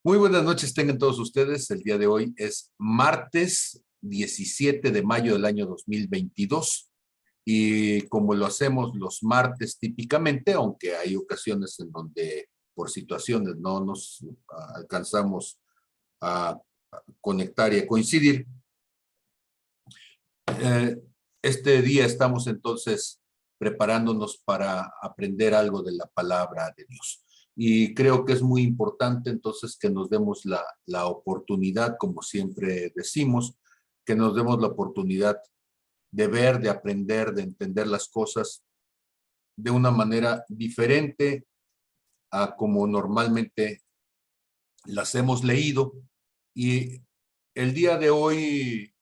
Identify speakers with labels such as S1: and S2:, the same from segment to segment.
S1: Muy buenas noches tengan todos ustedes. El día de hoy es martes 17 de mayo del año 2022 y como lo hacemos los martes típicamente, aunque hay ocasiones en donde por situaciones no nos alcanzamos a conectar y a coincidir, eh, este día estamos entonces preparándonos para aprender algo de la palabra de Dios. Y creo que es muy importante entonces que nos demos la oportunidad, como siempre decimos, que nos demos la oportunidad de ver, de aprender, de entender las cosas de una manera diferente a como normalmente las hemos leído. Y el día de hoy,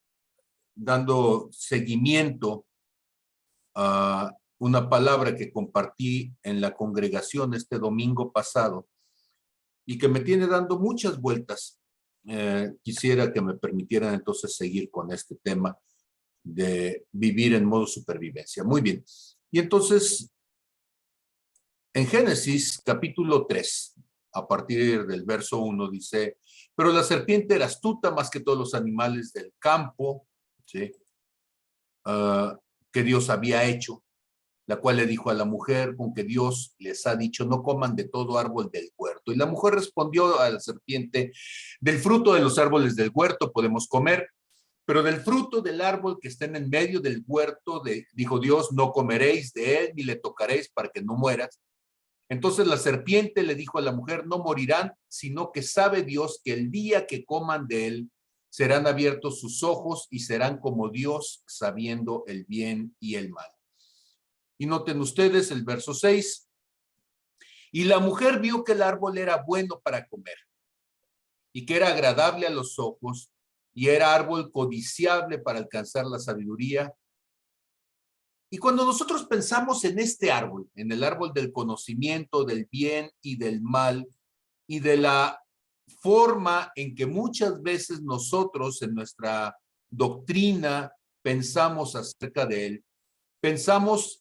S1: dando seguimiento a una palabra que compartí en la congregación este domingo pasado y que me tiene dando muchas vueltas. Quisiera que me permitieran entonces seguir con este tema de vivir en modo supervivencia. Muy bien. Y entonces, en Génesis capítulo 3, a partir del verso 1, dice, pero la serpiente era astuta más que todos los animales del campo, ¿sí? Que Dios había hecho, la cual le dijo a la mujer, con que Dios les ha dicho, no coman de todo árbol del huerto. Y la mujer respondió a la serpiente, del fruto de los árboles del huerto podemos comer, pero del fruto del árbol que está en medio del huerto, dijo Dios, no comeréis de él, ni le tocaréis para que no mueras. Entonces la serpiente le dijo a la mujer, no morirán, sino que sabe Dios que el día que coman de él, serán abiertos sus ojos y serán como Dios, sabiendo el bien y el mal. Y noten ustedes el verso 6. Y la mujer vio que el árbol era bueno para comer y que era agradable a los ojos y era árbol codiciable para alcanzar la sabiduría. Y cuando nosotros pensamos en este árbol, en el árbol del conocimiento, del bien y del mal, y de la forma en que muchas veces nosotros en nuestra doctrina pensamos acerca de él, pensamos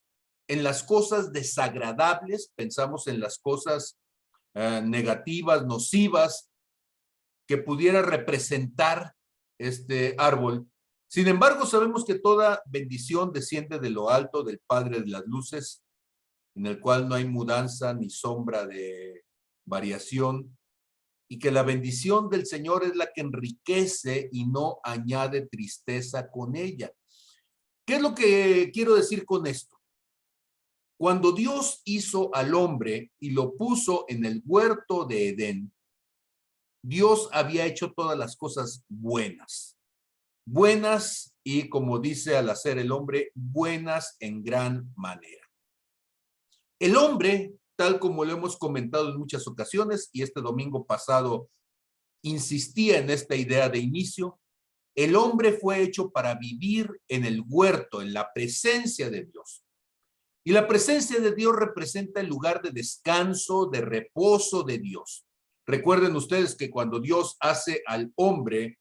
S1: en las cosas desagradables, pensamos en las cosas negativas, nocivas, que pudiera representar este árbol. Sin embargo, sabemos que toda bendición desciende de lo alto del Padre de las Luces, en el cual no hay mudanza ni sombra de variación, y que la bendición del Señor es la que enriquece y no añade tristeza con ella. ¿Qué es lo que quiero decir con esto? Cuando Dios hizo al hombre y lo puso en el huerto de Edén, Dios había hecho todas las cosas buenas. Buenas y, como dice al hacer el hombre, buenas en gran manera. El hombre, tal como lo hemos comentado en muchas ocasiones, y este domingo pasado insistía en esta idea de inicio, el hombre fue hecho para vivir en el huerto, en la presencia de Dios. Y la presencia de Dios representa el lugar de descanso, de reposo de Dios. Recuerden ustedes que cuando Dios hace al hombre,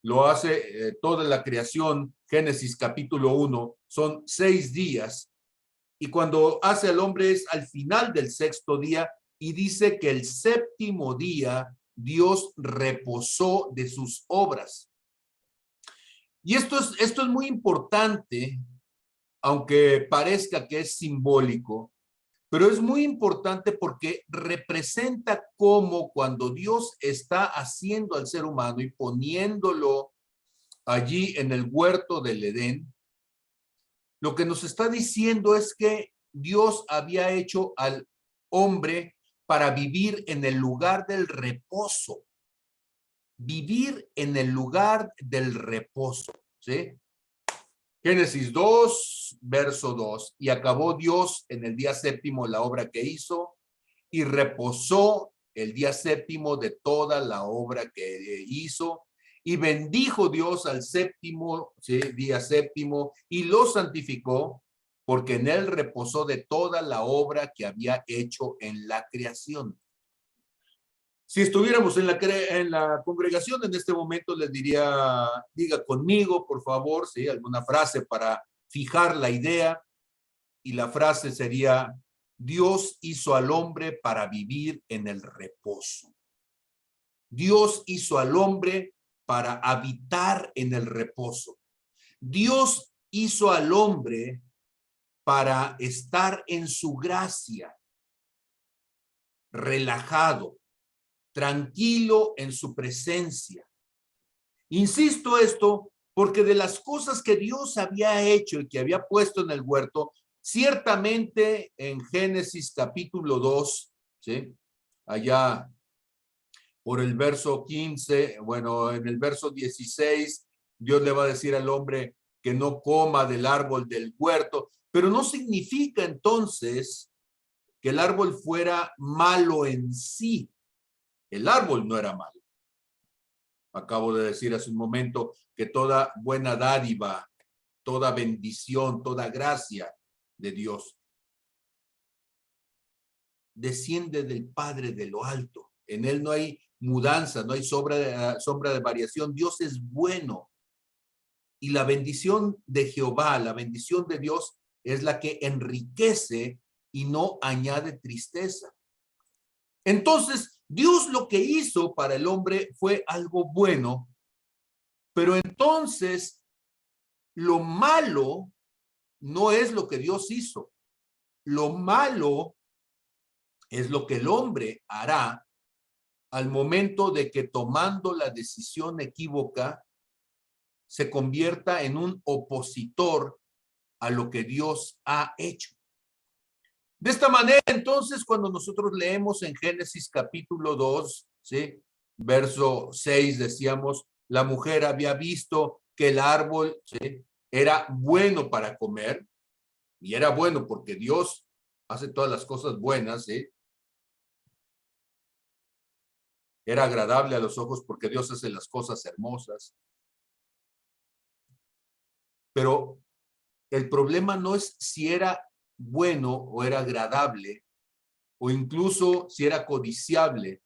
S1: lo hace toda la creación, Génesis capítulo 1, son 6 días. Y cuando hace al hombre es al final del sexto día y dice que el séptimo día Dios reposó de sus obras. Y esto es muy importante, aunque parezca que es simbólico, pero es muy importante porque representa cómo cuando Dios está haciendo al ser humano y poniéndolo allí en el huerto del Edén, lo que nos está diciendo es que Dios había hecho al hombre para vivir en el lugar del reposo. Vivir en el lugar del reposo, ¿sí? Génesis 2, verso 2. Y acabó Dios en el día séptimo la obra que hizo y reposó el día séptimo de toda la obra que hizo. Y bendijo Dios al séptimo, ¿sí? Día séptimo, y lo santificó, porque en él reposó de toda la obra que había hecho en la creación. Si estuviéramos en la congregación en este momento, les diría, diga conmigo, por favor, ¿sí? Alguna frase para fijar la idea, y la frase sería, Dios hizo al hombre para vivir en el reposo. Dios hizo al hombre para habitar en el reposo. Dios hizo al hombre para estar en su gracia, relajado, tranquilo en su presencia. Insisto esto porque de las cosas que Dios había hecho y que había puesto en el huerto, ciertamente en Génesis capítulo 2, ¿sí? Allá por el verso 15, bueno, en el verso 16, Dios le va a decir al hombre que no coma del árbol del huerto, pero no significa entonces que el árbol fuera malo en sí. El árbol no era malo. Acabo de decir hace un momento que toda buena dádiva, toda bendición, toda gracia de Dios desciende del Padre de lo alto. En él no hay mudanza, no hay sombra de variación. Dios es bueno. Y la bendición de Jehová, la bendición de Dios es la que enriquece y no añade tristeza. Entonces, Dios lo que hizo para el hombre fue algo bueno, pero entonces lo malo no es lo que Dios hizo. Lo malo es lo que el hombre hará al momento de que tomando la decisión equívoca se convierta en un opositor a lo que Dios ha hecho. De esta manera, entonces, cuando nosotros leemos en Génesis capítulo 2, ¿sí? Verso 6, decíamos, la mujer había visto que el árbol, ¿sí? Era bueno para comer, y era bueno porque Dios hace todas las cosas buenas, ¿sí? Era agradable a los ojos porque Dios hace las cosas hermosas. Pero el problema no es si era bueno o era agradable, o incluso si era codiciable.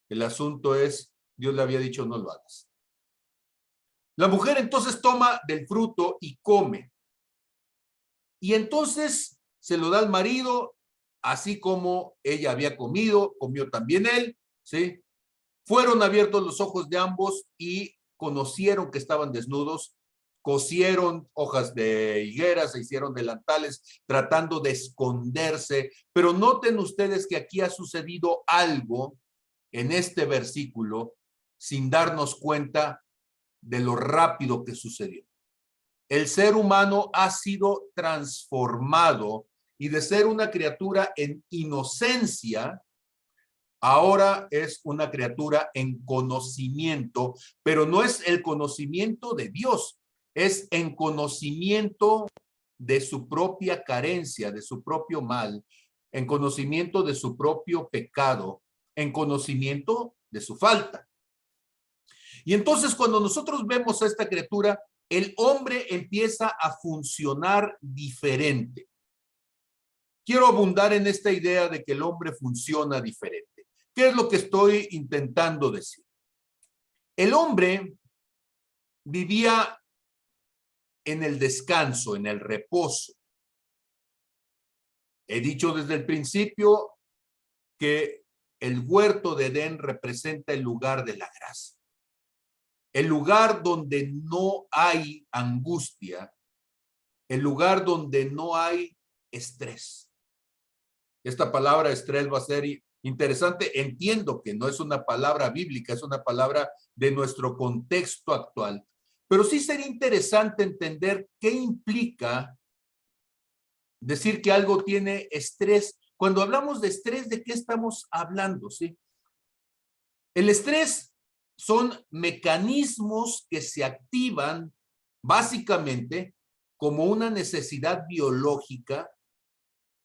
S1: El asunto es, Dios le había dicho, no lo hagas. La mujer entonces toma del fruto y come. Y entonces se lo da al marido, así como ella había comido, comió también él, ¿sí? Fueron abiertos los ojos de ambos y conocieron que estaban desnudos, cosieron hojas de higuera, se hicieron delantales tratando de esconderse, pero noten ustedes que aquí ha sucedido algo en este versículo sin darnos cuenta de lo rápido que sucedió. El ser humano ha sido transformado y de ser una criatura en inocencia, ahora es una criatura en conocimiento, pero no es el conocimiento de Dios, es en conocimiento de su propia carencia, de su propio mal, en conocimiento de su propio pecado, en conocimiento de su falta. Y entonces cuando nosotros vemos a esta criatura, el hombre empieza a funcionar diferente. Quiero abundar en esta idea de que el hombre funciona diferente. ¿Qué es lo que estoy intentando decir? El hombre vivía en el descanso, en el reposo. He dicho desde el principio que el huerto de Edén representa el lugar de la gracia. El lugar donde no hay angustia, el lugar donde no hay estrés. Esta palabra estrés va a ser interesante. Entiendo que no es una palabra bíblica, es una palabra de nuestro contexto actual, pero sí sería interesante entender qué implica decir que algo tiene estrés. Cuando hablamos de estrés, ¿de qué estamos hablando? ¿Sí? El estrés son mecanismos que se activan básicamente como una necesidad biológica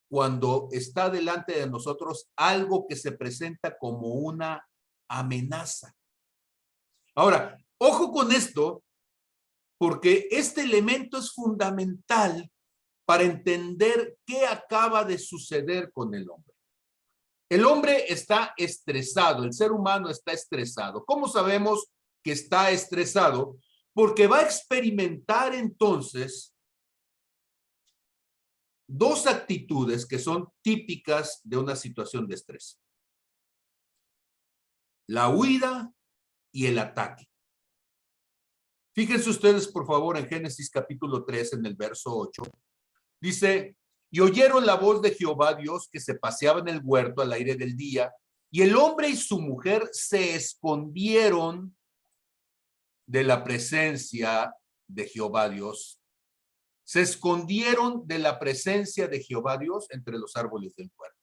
S1: cuando está delante de nosotros algo que se presenta como una amenaza. Ahora, ojo con esto, porque este elemento es fundamental para entender qué acaba de suceder con el hombre. El hombre está estresado, el ser humano está estresado. ¿Cómo sabemos que está estresado? Porque va a experimentar entonces dos actitudes que son típicas de una situación de estrés. la huida y el ataque. Fíjense ustedes, por favor, en Génesis capítulo 3, en el verso 8. Dice, y oyeron la voz de Jehová Dios que se paseaba en el huerto al aire del día, y el hombre y su mujer se escondieron de la presencia de Jehová Dios. Se escondieron de la presencia de Jehová Dios entre los árboles del huerto.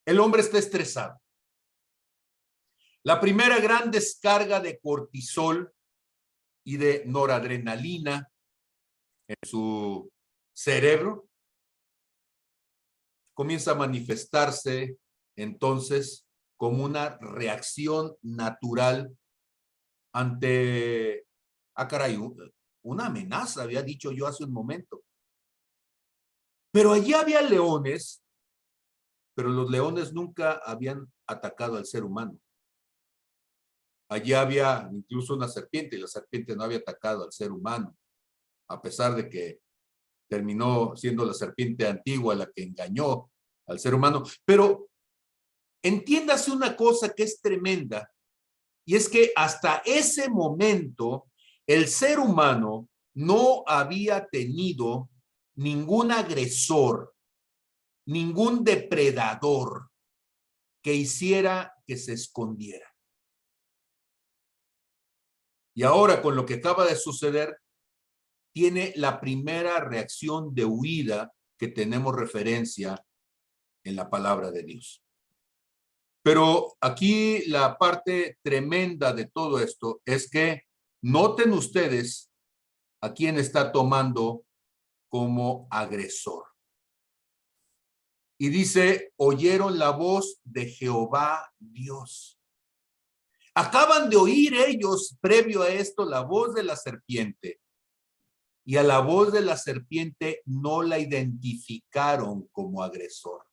S1: El hombre está estresado. La primera gran descarga de cortisol y de noradrenalina en su cerebro comienza a manifestarse entonces como una reacción natural ante, caray, una amenaza, había dicho yo hace un momento. Pero allí había leones, pero los leones nunca habían atacado al ser humano. Allí había incluso una serpiente y la serpiente no había atacado al ser humano, a pesar de que terminó siendo la serpiente antigua la que engañó al ser humano. Pero entiéndase una cosa que es tremenda, y es que hasta ese momento el ser humano no había tenido ningún agresor, ningún depredador que hiciera que se escondiera. Y ahora, con lo que acaba de suceder, tiene la primera reacción de huida que tenemos referencia en la palabra de Dios. Pero aquí la parte tremenda de todo esto es que noten ustedes a quién está tomando como agresor. Y dice, oyeron la voz de Jehová Dios. Acaban de oír ellos, previo a esto, la voz de la serpiente. Y a la voz de la serpiente no la identificaron como agresor.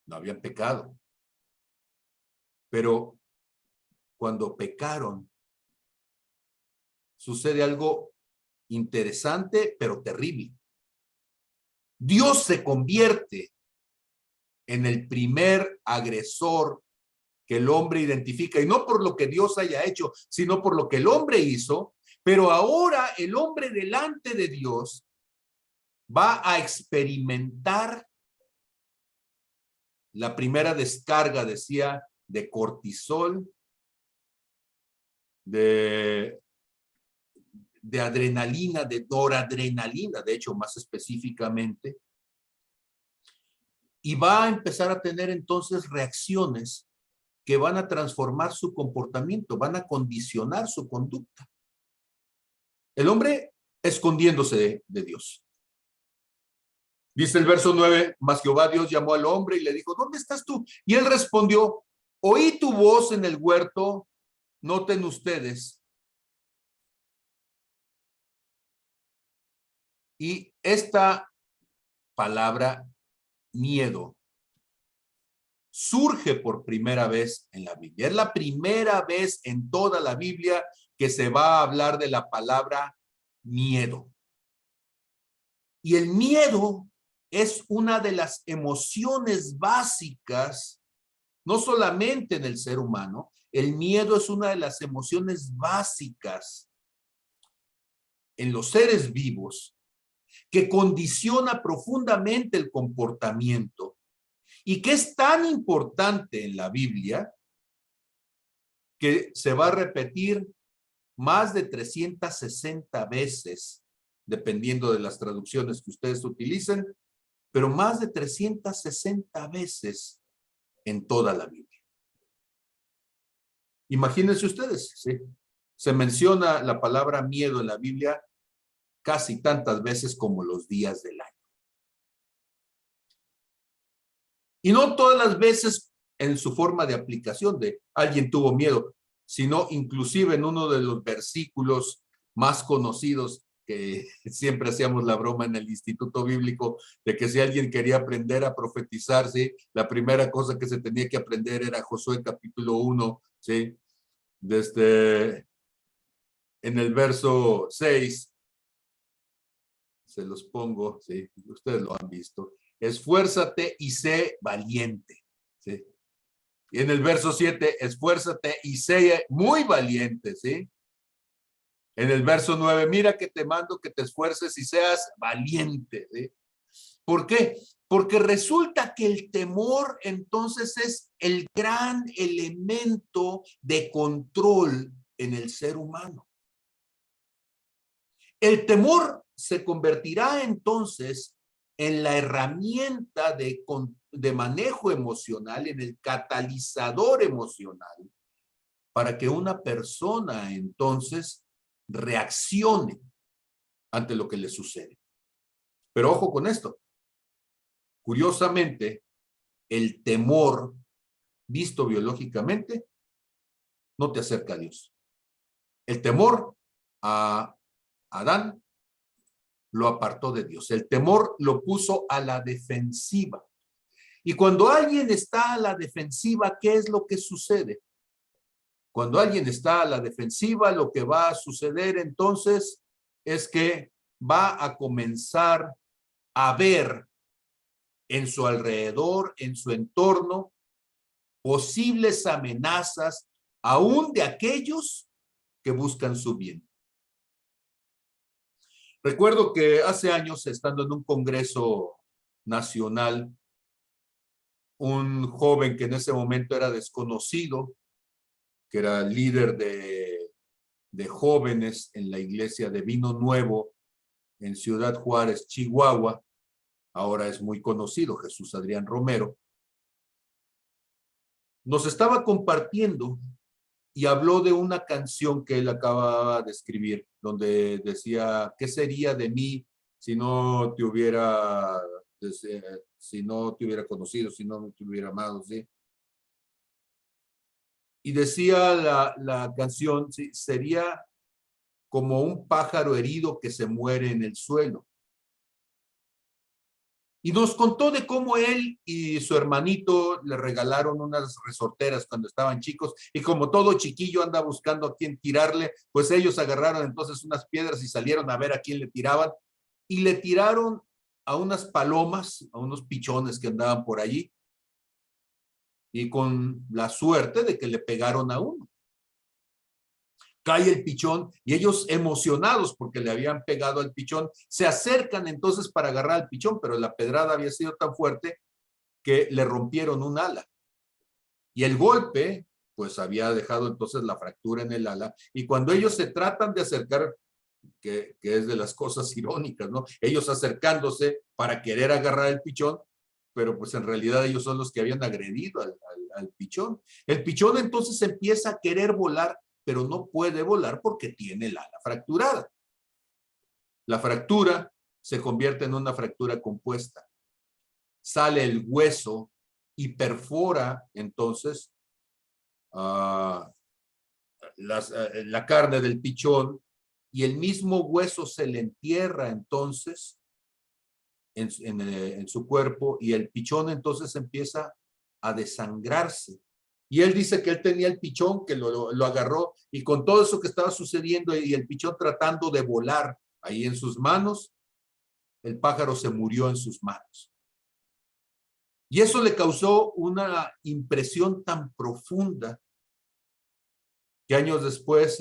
S1: No habían pecado. Pero cuando pecaron, sucede algo interesante, pero terrible. Dios se convierte en el primer agresor que el hombre identifica, y no por lo que Dios haya hecho, sino por lo que el hombre hizo. Pero ahora el hombre delante de Dios va a experimentar la primera descarga, decía, de cortisol, de adrenalina, de noradrenalina, de hecho, más específicamente, y va a empezar a tener entonces reacciones que van a transformar su comportamiento, van a condicionar su conducta. El hombre escondiéndose de Dios. Dice el verso 9, mas Jehová Dios llamó al hombre y le dijo, ¿dónde estás tú? Y él respondió, oí tu voz en el huerto, noten ustedes. Y esta palabra, miedo, surge por primera vez en la Biblia. Es la primera vez en toda la Biblia que se va a hablar de la palabra miedo. Y el miedo es una de las emociones básicas, no solamente en el ser humano, el miedo es una de las emociones básicas en los seres vivos que condiciona profundamente el comportamiento y que es tan importante en la Biblia que se va a repetir más de 360 veces, dependiendo de las traducciones que ustedes utilicen, pero más de 360 veces en toda la Biblia. Imagínense ustedes, ¿sí? Se menciona la palabra miedo en la Biblia casi tantas veces como los días del año. Y no todas las veces en su forma de aplicación de alguien tuvo miedo, sino inclusive en uno de los versículos más conocidos que siempre hacíamos la broma en el Instituto Bíblico, de que si alguien quería aprender a profetizar, ¿sí? La primera cosa que se tenía que aprender era Josué capítulo 1, ¿sí? Desde en el verso 6, se los pongo, ¿sí? Ustedes lo han visto. Esfuérzate y sé valiente, ¿sí? Y en el verso 7, esfuérzate y sé muy valiente, ¿sí? En el verso 9, mira que te mando que te esfuerces y seas valiente, ¿sí? ¿Por qué? Porque resulta que el temor entonces es el gran elemento de control en el ser humano. El temor se convertirá entonces en la herramienta de manejo emocional, en el catalizador emocional, para que una persona entonces reaccione ante lo que le sucede. Pero ojo con esto. Curiosamente, el temor, visto biológicamente, no te acerca a Dios. El temor a Adán lo apartó de Dios. El temor lo puso a la defensiva. Y cuando alguien está a la defensiva, ¿qué es lo que sucede? Cuando alguien está a la defensiva, lo que va a suceder entonces es que va a comenzar a ver en su alrededor, en su entorno, posibles amenazas, aún de aquellos que buscan su bien. Recuerdo que hace años, estando en un congreso nacional, un joven que en ese momento era desconocido, que era líder de jóvenes en la iglesia de Vino Nuevo en Ciudad Juárez, Chihuahua, ahora es muy conocido, Jesús Adrián Romero, nos estaba compartiendo y habló de una canción que él acababa de escribir, donde decía, ¿qué sería de mí si no te hubiera, si no te hubiera conocido, si no te hubiera amado, ¿sí? Y decía la canción, ¿sí? Sería como un pájaro herido que se muere en el suelo. Y nos contó de cómo él y su hermanito le regalaron unas resorteras cuando estaban chicos, y como todo chiquillo anda buscando a quién tirarle, pues ellos agarraron entonces unas piedras y salieron a ver a quién le tiraban, y le tiraron a unas palomas, a unos pichones que andaban por allí, y con la suerte de que le pegaron a uno. Cae el pichón y ellos, emocionados porque le habían pegado al pichón, se acercan entonces para agarrar al pichón, pero la pedrada había sido tan fuerte que le rompieron un ala. Y el golpe, pues había dejado entonces la fractura en el ala. Y cuando ellos se tratan de acercar, que es de las cosas irónicas, ¿no? Ellos acercándose para querer agarrar el pichón, pero pues en realidad ellos son los que habían agredido al pichón. El pichón entonces empieza a querer volar, pero no puede volar porque tiene el ala fracturada. La fractura se convierte en una fractura compuesta. Sale el hueso y perfora entonces la carne del pichón, y el mismo hueso se le entierra entonces en su cuerpo, y el pichón entonces empieza a desangrarse. Y él dice que él tenía el pichón, que lo agarró, y con todo eso que estaba sucediendo y el pichón tratando de volar ahí en sus manos, el pájaro se murió en sus manos. Y eso le causó una impresión tan profunda que años después,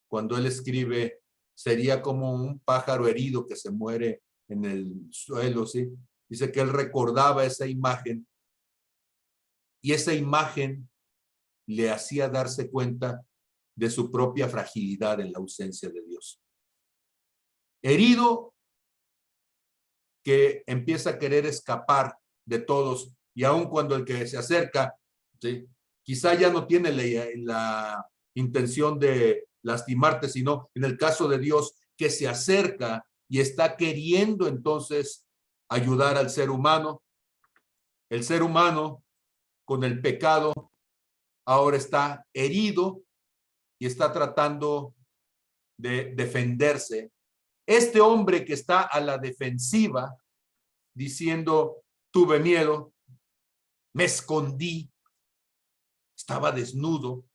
S1: cuando él escribe, sería como un pájaro herido que se muere en el suelo, ¿sí? Dice que él recordaba esa imagen, y esa imagen le hacía darse cuenta de su propia fragilidad en la ausencia de Dios. Herido, que empieza a querer escapar de todos, y aun cuando el que se acerca, ¿sí?, quizá ya no tiene la intención de lastimarte, sino en el caso de Dios, que se acerca y está queriendo entonces ayudar al ser humano. El ser humano, con el pecado, ahora está herido y está tratando de defenderse. Este hombre que está a la defensiva, diciendo, tuve miedo, me escondí, estaba desnudo,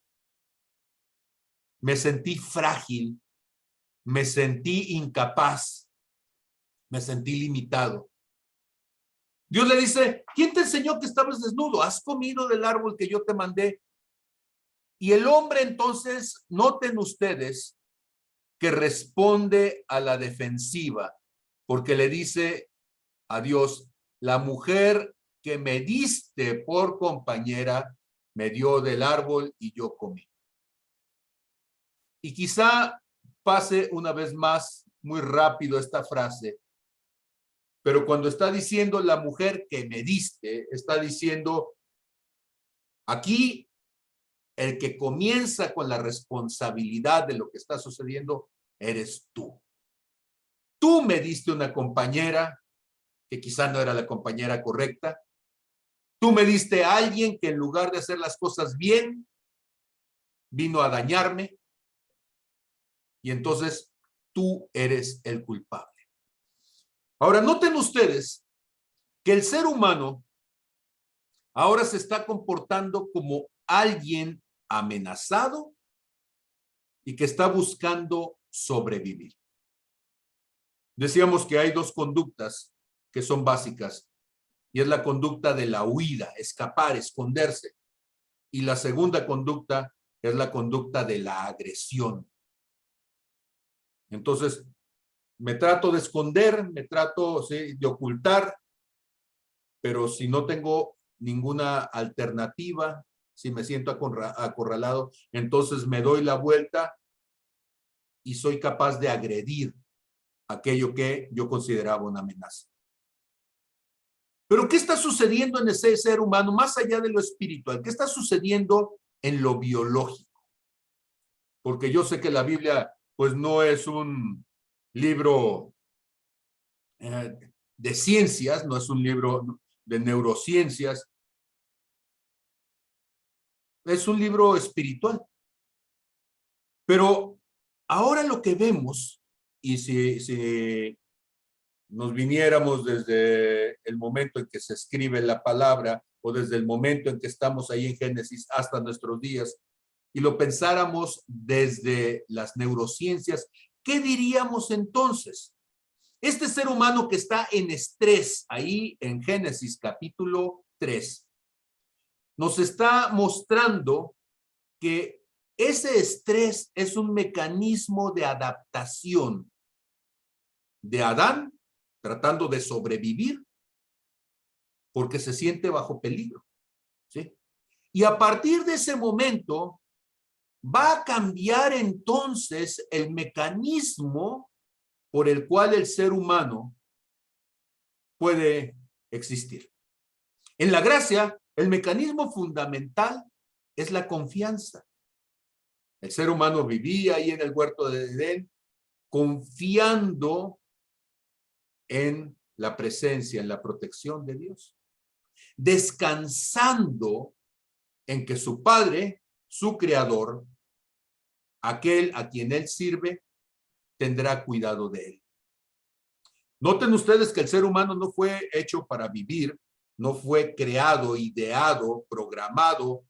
S1: me sentí frágil, me sentí incapaz, me sentí limitado. Dios le dice, ¿quién te enseñó que estabas desnudo? ¿Has comido del árbol que yo te mandé? Y el hombre entonces, noten ustedes que responde a la defensiva, porque le dice a Dios, la mujer que me diste por compañera me dio del árbol y yo comí. Y quizá pase una vez más muy rápido esta frase, pero cuando está diciendo la mujer que me diste, está diciendo aquí el que comienza con la responsabilidad de lo que está sucediendo eres tú. Tú me diste una compañera que quizá no era la compañera correcta. Tú me diste a alguien que en lugar de hacer las cosas bien, vino a dañarme. Y entonces tú eres el culpable. Ahora, noten ustedes que el ser humano ahora se está comportando como alguien amenazado y que está buscando sobrevivir. Decíamos que hay dos conductas que son básicas, y es la conducta de la huida, escapar, esconderse. Y la segunda conducta es la conducta de la agresión. Entonces, me trato de esconder, me trato, ¿sí?, de ocultar, pero si no tengo ninguna alternativa, si me siento acorralado, entonces me doy la vuelta y soy capaz de agredir aquello que yo consideraba una amenaza. Pero ¿qué está sucediendo en ese ser humano más allá de lo espiritual? ¿Qué está sucediendo en lo biológico? Porque yo sé que la Biblia pues no es un libro de ciencias, no es un libro de neurociencias, es un libro espiritual. Pero ahora lo que vemos, y si nos viniéramos desde el momento en que se escribe la palabra o desde el momento en que estamos ahí en Génesis hasta nuestros días, y lo pensáramos desde las neurociencias, ¿qué diríamos entonces? Este ser humano que está en estrés, ahí en Génesis capítulo 3, nos está mostrando que ese estrés es un mecanismo de adaptación de Adán tratando de sobrevivir porque se siente bajo peligro, ¿sí? Y a partir de ese momento va a cambiar entonces el mecanismo por el cual el ser humano puede existir. En la gracia, el mecanismo fundamental es la confianza. El ser humano vivía ahí en el huerto de Edén confiando en la presencia, en la protección de Dios, descansando en que su Padre, su Creador, aquel a quien él sirve, tendrá cuidado de él. Noten ustedes que el ser humano no fue hecho para vivir, no fue creado, ideado, programado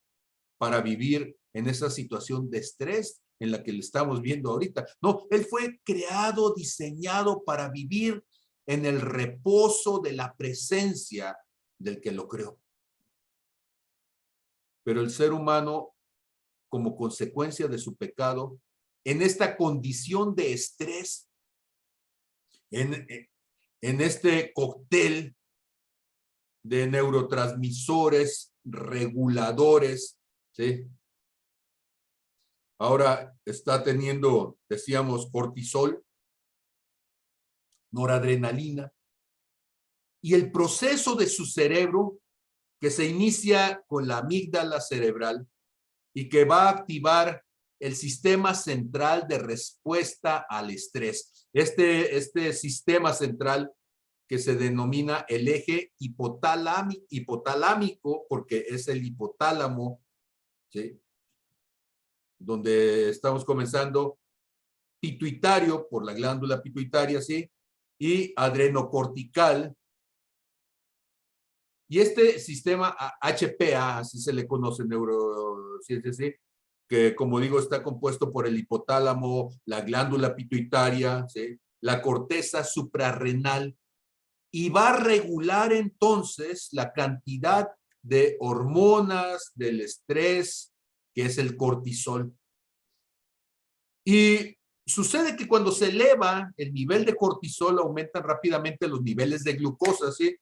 S1: para vivir en esa situación de estrés en la que le estamos viendo ahorita. No, él fue creado, diseñado para vivir en el reposo de la presencia del que lo creó. Pero el ser humano, como consecuencia de su pecado, en esta condición de estrés, en este cóctel de neurotransmisores, reguladores, ¿sí? Ahora está teniendo, decíamos, cortisol, noradrenalina, y el proceso de su cerebro que se inicia con la amígdala cerebral y que va a activar el sistema central de respuesta al estrés. Este sistema central que se denomina el eje hipotalámico, porque es el hipotálamo, ¿sí?, donde estamos comenzando, pituitario por la glándula pituitaria, ¿sí?, y adrenocortical. Y este sistema HPA, así se le conoce en neurociencias, ¿sí?, que como digo está compuesto por el hipotálamo, la glándula pituitaria, ¿sí?, la corteza suprarrenal, y va a regular entonces la cantidad de hormonas, del estrés, que es el cortisol. Y sucede que cuando se eleva el nivel de cortisol, aumentan rápidamente los niveles de glucosa, ¿sí?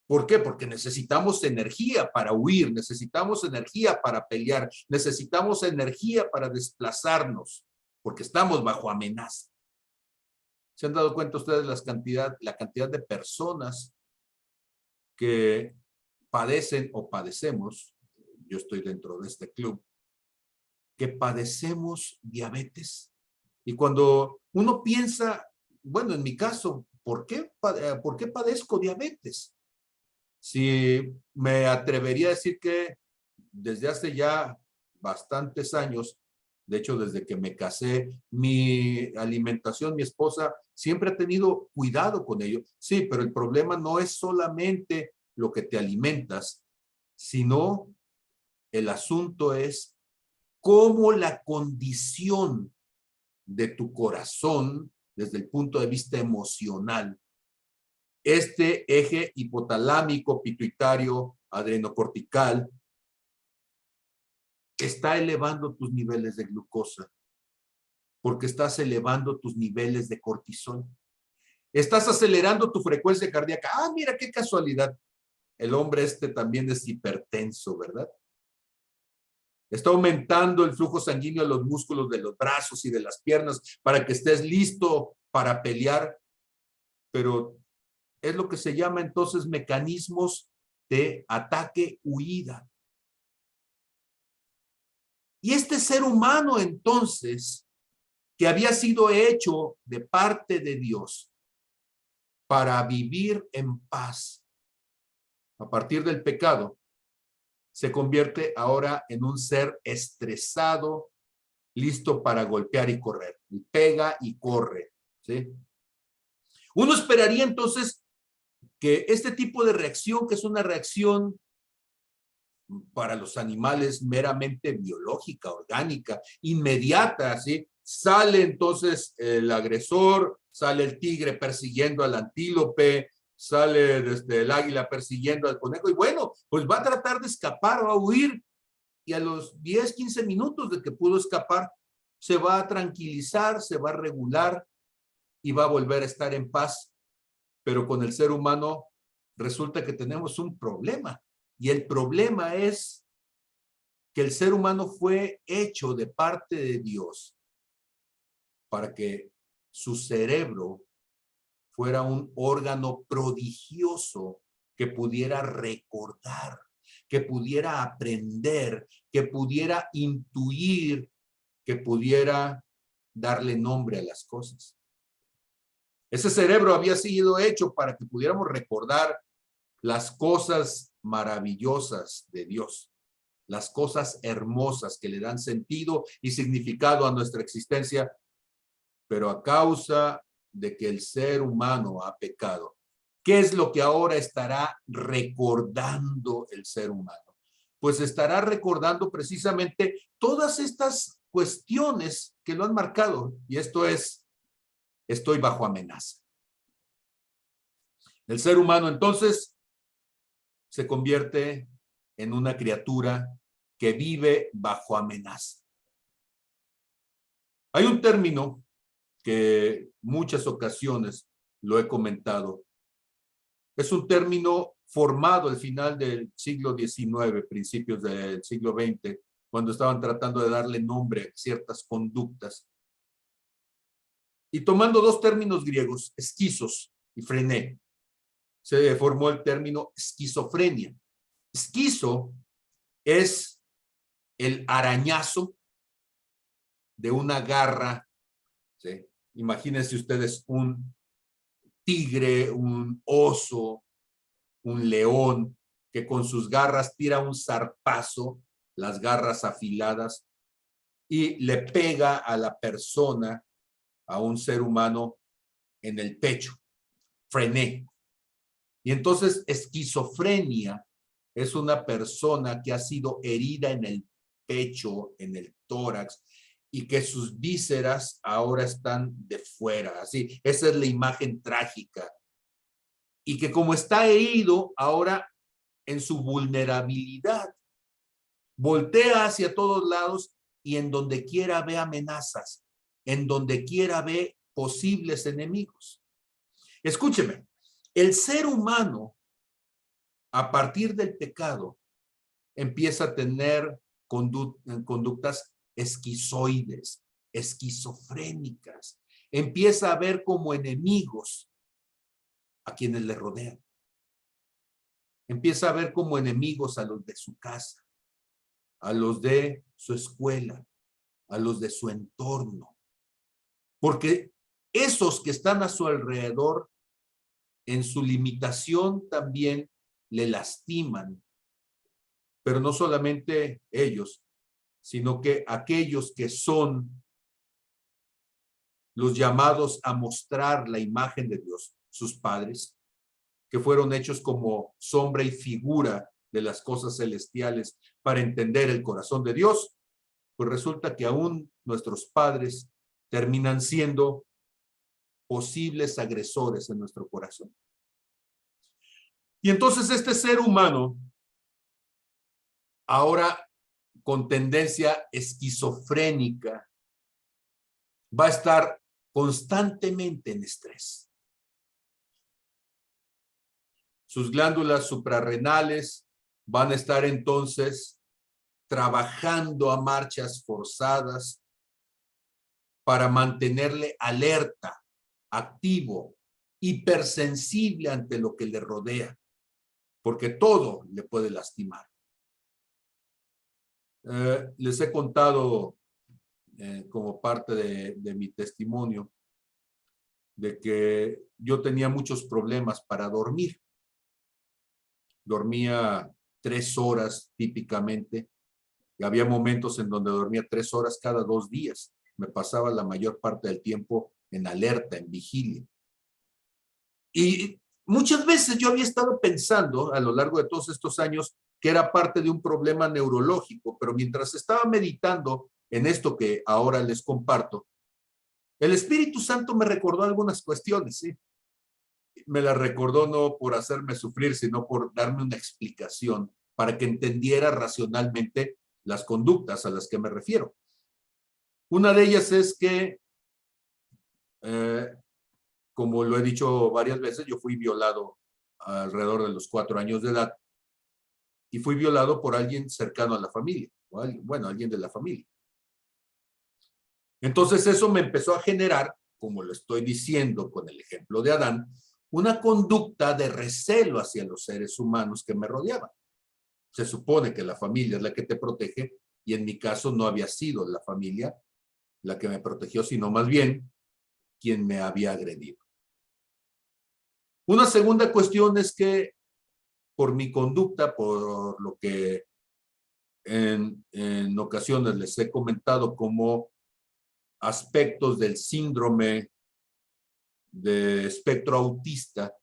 S1: ¿Por qué? Porque necesitamos energía para huir, necesitamos energía para pelear, necesitamos energía para desplazarnos, porque estamos bajo amenaza. ¿Se han dado cuenta ustedes la cantidad de personas que padecen o padecemos? Yo estoy dentro de este club, que padecemos diabetes. Y cuando uno piensa, bueno, en mi caso, ¿por qué padezco diabetes? Si me atrevería a decir que desde hace ya bastantes años, de hecho desde que me casé, mi alimentación, mi esposa siempre ha tenido cuidado con ello. Sí, pero el problema no es solamente lo que te alimentas, sino el asunto es cómo la condición de tu corazón, desde el punto de vista emocional, este eje hipotalámico, pituitario, adrenocortical, está elevando tus niveles de glucosa, porque estás elevando tus niveles de cortisol. Estás acelerando tu frecuencia cardíaca. Ah, mira qué casualidad. El hombre también es hipertenso, ¿verdad? Está aumentando el flujo sanguíneo de los músculos de los brazos y de las piernas para que estés listo para pelear, pero es lo que se llama entonces mecanismos de ataque-huida. Y este ser humano entonces, que había sido hecho de parte de Dios para vivir en paz a partir del pecado, se convierte ahora en un ser estresado, listo para golpear y correr. Y pega y corre, ¿sí? Uno esperaría entonces que este tipo de reacción, que es una reacción para los animales meramente biológica, orgánica, inmediata, ¿sí? Sale entonces el agresor, sale el tigre persiguiendo al antílope, sale desde el águila persiguiendo al conejo, y bueno, pues va a tratar de escapar o a huir, y a los 10, 15 minutos de que pudo escapar, se va a tranquilizar, se va a regular y va a volver a estar en paz. Pero con el ser humano resulta que tenemos un problema, y el problema es que el ser humano fue hecho de parte de Dios para que su cerebro fuera un órgano prodigioso que pudiera recordar, que pudiera aprender, que pudiera intuir, que pudiera darle nombre a las cosas. Ese cerebro había sido hecho para que pudiéramos recordar las cosas maravillosas de Dios, las cosas hermosas que le dan sentido y significado a nuestra existencia, pero a causa de que el ser humano ha pecado, ¿qué es lo que ahora estará recordando el ser humano? Pues estará recordando precisamente todas estas cuestiones que lo han marcado, y esto es, estoy bajo amenaza. El ser humano entonces se convierte en una criatura que vive bajo amenaza. Hay un término que muchas ocasiones lo he comentado. Es un término formado al final del siglo XIX, principios del siglo XX, cuando estaban tratando de darle nombre a ciertas conductas. Y tomando dos términos griegos, esquisos y frené, se formó el término esquizofrenia. Esquizo es el arañazo de una garra, ¿sí? Imagínense ustedes un tigre, un oso, un león, que con sus garras tira un zarpazo, las garras afiladas, y le pega a la persona, a un ser humano, en el pecho. Frené. Y entonces esquizofrenia es una persona que ha sido herida en el pecho, en el tórax, y que sus vísceras ahora están de fuera. Así, esa es la imagen trágica. y que como está herido ahora en su vulnerabilidad, voltea hacia todos lados y en donde quiera ve amenazas, en donde quiera ve posibles enemigos. Escúcheme, el ser humano a partir del pecado empieza a tener conductas esquizoides, esquizofrénicas, empieza a ver como enemigos a quienes le rodean, empieza a ver como enemigos a los de su casa, a los de su escuela, a los de su entorno, porque esos que están a su alrededor, en su limitación también le lastiman, pero no solamente ellos, sino que aquellos que son los llamados a mostrar la imagen de Dios, sus padres, que fueron hechos como sombra y figura de las cosas celestiales para entender el corazón de Dios, pues resulta que aún nuestros padres terminan siendo posibles agresores en nuestro corazón. Y entonces este ser humano, ahora con tendencia esquizofrénica, va a estar constantemente en estrés. Sus glándulas suprarrenales van a estar entonces trabajando a marchas forzadas para mantenerle alerta, activo, hipersensible ante lo que le rodea, porque todo le puede lastimar. Les he contado como parte de mi testimonio de que yo tenía muchos problemas para dormir. Dormía 3 horas típicamente. Y había momentos en donde dormía 3 horas cada 2 días. Me pasaba la mayor parte del tiempo en alerta, en vigilia. Y muchas veces yo había estado pensando a lo largo de todos estos años que era parte de un problema neurológico, pero mientras estaba meditando en esto que ahora les comparto, el Espíritu Santo me recordó algunas cuestiones, ¿sí? Me las recordó no por hacerme sufrir, sino por darme una explicación para que entendiera racionalmente las conductas a las que me refiero. Una de ellas es que, como lo he dicho varias veces, yo fui violado alrededor de los 4 años de edad y fui violado por alguien cercano a la familia, o alguien de la familia. Entonces eso me empezó a generar, como lo estoy diciendo con el ejemplo de Adán, una conducta de recelo hacia los seres humanos que me rodeaban. Se supone que la familia es la que te protege y en mi caso no había sido la familia la que me protegió, sino más bien quien me había agredido. Una segunda cuestión es que por mi conducta, por lo que en ocasiones les he comentado como aspectos del síndrome de espectro autista,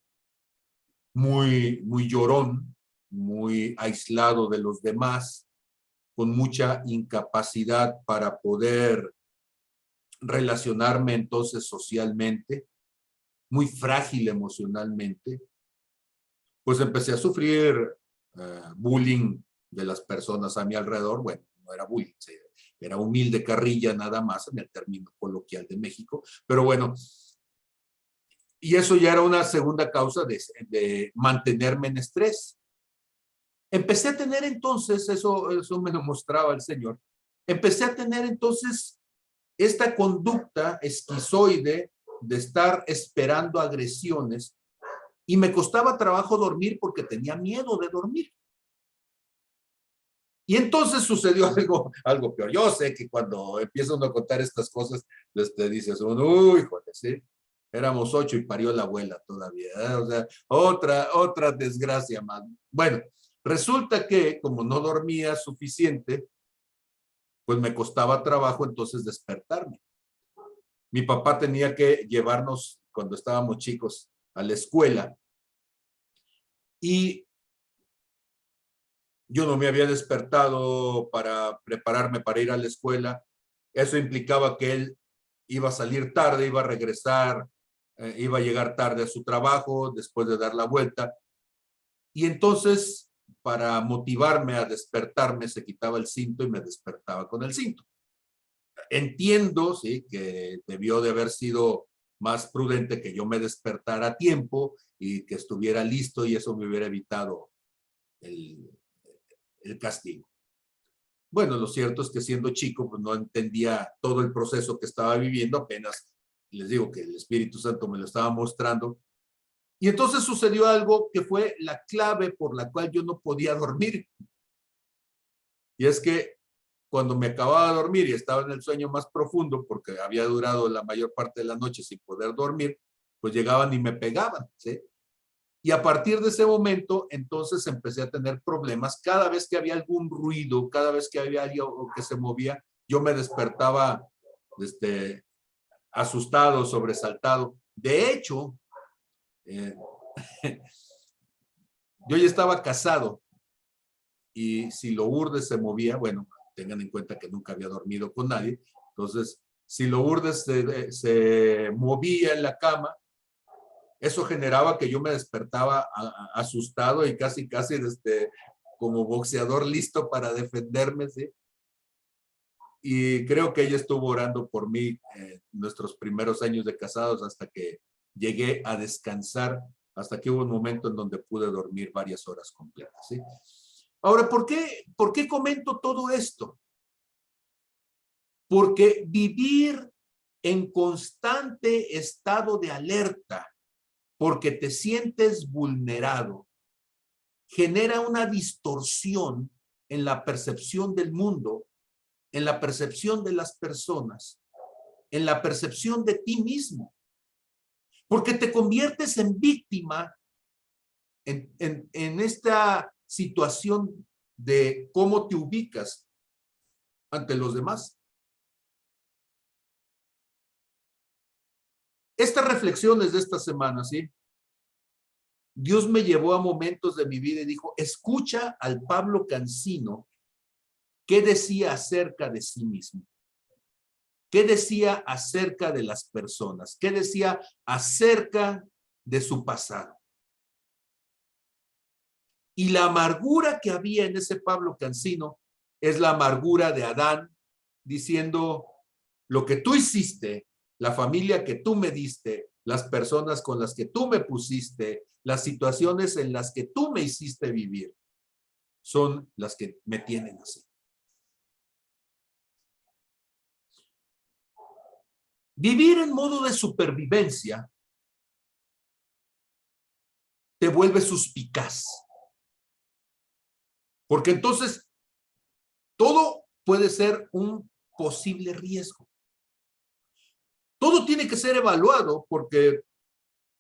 S1: muy llorón, muy aislado de los demás, con mucha incapacidad para poder relacionarme entonces socialmente, muy frágil emocionalmente, pues empecé a sufrir bullying de las personas a mi alrededor. Bueno, no era bullying, era humilde carrilla nada más en el término coloquial de México, pero bueno, y eso ya era una segunda causa de mantenerme en estrés. Empecé a tener entonces, eso me lo mostraba el Señor, empecé a tener entonces esta conducta esquizoide de estar esperando agresiones y me costaba trabajo dormir porque tenía miedo de dormir. Y entonces sucedió algo peor. Yo sé que cuando empieza uno a contar estas cosas, te dices, uy, joder, sí, éramos 8 y parió la abuela todavía, ¿eh? O sea, otra desgracia más. Bueno, resulta que como no dormía suficiente, pues me costaba trabajo entonces despertarme. Mi papá tenía que llevarnos cuando estábamos chicos a la escuela y yo no me había despertado para prepararme para ir a la escuela. Eso implicaba que él iba a salir tarde, iba a regresar iba a llegar tarde a su trabajo después de dar la vuelta. Y entonces, para motivarme a despertarme, se quitaba el cinto y me despertaba con el cinto. Entiendo, sí, que debió de haber sido más prudente que yo me despertara a tiempo y que estuviera listo, y eso me hubiera evitado el, el castigo. Bueno, lo cierto es que siendo chico, pues no entendía todo el proceso que estaba viviendo, apenas les digo que el Espíritu Santo me lo estaba mostrando. Y entonces sucedió algo que fue la clave por la cual yo no podía dormir. Y es que cuando me acababa de dormir y estaba en el sueño más profundo, porque había durado la mayor parte de la noche sin poder dormir, pues llegaban y me pegaban, ¿sí? Y a partir de ese momento, entonces empecé a tener problemas. Cada vez que había algún ruido, cada vez que había algo que se movía, yo me despertaba asustado, sobresaltado. De hecho, eh, yo ya estaba casado, y si Lourdes se movía, bueno, tengan en cuenta que nunca había dormido con nadie, entonces, si Lourdes se movía en la cama, eso generaba que yo me despertaba asustado y casi como boxeador listo para defenderme, ¿sí? Y creo que ella estuvo orando por mí nuestros primeros años de casados hasta que llegué a descansar, hasta que hubo un momento en donde pude dormir varias horas completas, ¿sí? Ahora, ¿por qué comento todo esto? Porque vivir en constante estado de alerta, porque te sientes vulnerado, genera una distorsión en la percepción del mundo, en la percepción de las personas, en la percepción de ti mismo, porque te conviertes en víctima en esta situación de cómo te ubicas ante los demás. Estas reflexiones de esta semana, ¿sí? Dios me llevó a momentos de mi vida y dijo, escucha al Pablo Cancino, ¿qué decía acerca de sí mismo? ¿Qué decía acerca de las personas? ¿Qué decía acerca de su pasado? Y la amargura que había en ese Pablo Cancino es la amargura de Adán, diciendo, lo que tú hiciste, la familia que tú me diste, las personas con las que tú me pusiste, las situaciones en las que tú me hiciste vivir, son las que me tienen así. Vivir en modo de supervivencia te vuelve suspicaz. Porque entonces todo puede ser un posible riesgo. Todo tiene que ser evaluado, porque